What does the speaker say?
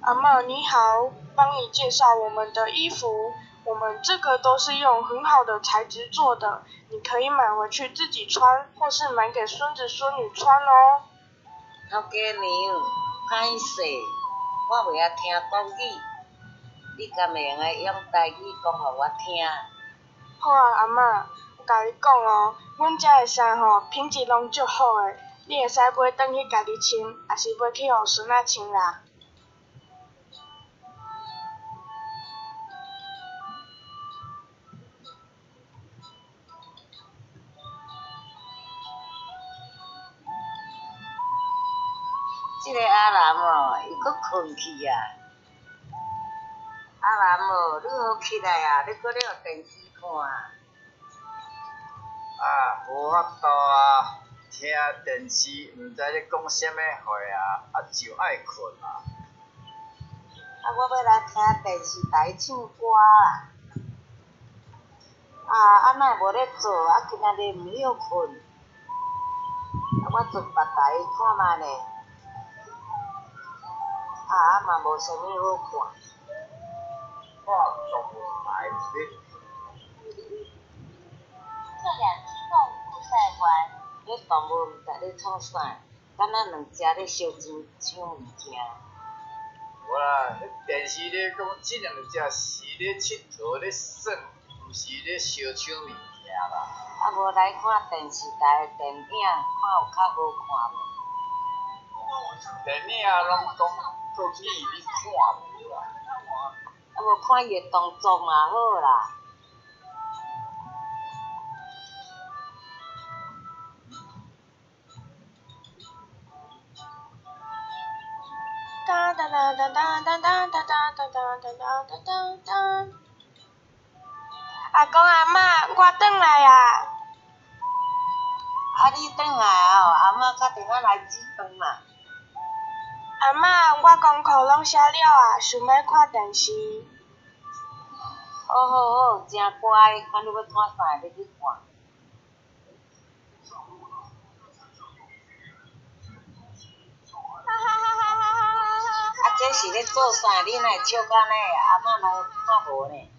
阿嬷你好，帮你介绍我们的衣服，我们这个都是用很好的材质做的，你可以买回去自己穿，或是买给孙子孙女穿哦。头家娘，歹势，我袂晓听国语，你敢会用用台语讲互我听？好啊，阿嬷，我甲你讲哦，阮遮的衫吼品质拢足好诶，你会使买转去家己穿，也是买去互孙仔穿啦。即个阿南哦，伊搁困去啊！阿南哦，你好起来啊！你搁咧互电视看啊？无法度啊，听电视毋知咧讲啥物话就爱困啊。我要来听电视台唱歌啦！阿奶无咧做，今仔日毋晓困，我做别台看觅咧。嘛无啥物好看。看中文台这辆机动酷赛馆，迄动物毋知咧创啥，敢若两只咧相争抢物件。无啦，迄电视咧讲即两只是咧佚佗咧耍，毋是咧相抢物件啦。无来看电视台的电影，看有较好看无？电影拢讲国语，你看无啦？无看伊的动作嘛好啦。哒哒哒哒哒哒哒哒哒哒哒哒哒哒。阿公阿嬷，我转来啊！你转来啊？阿嬷打电话来煮饭嘛？阿嬷，我功课拢写了啊，想要看电视。好，真乖，看你要看啥，你去看。这是咧做啥？你哪会笑甲呢？阿嬷拢看无呢。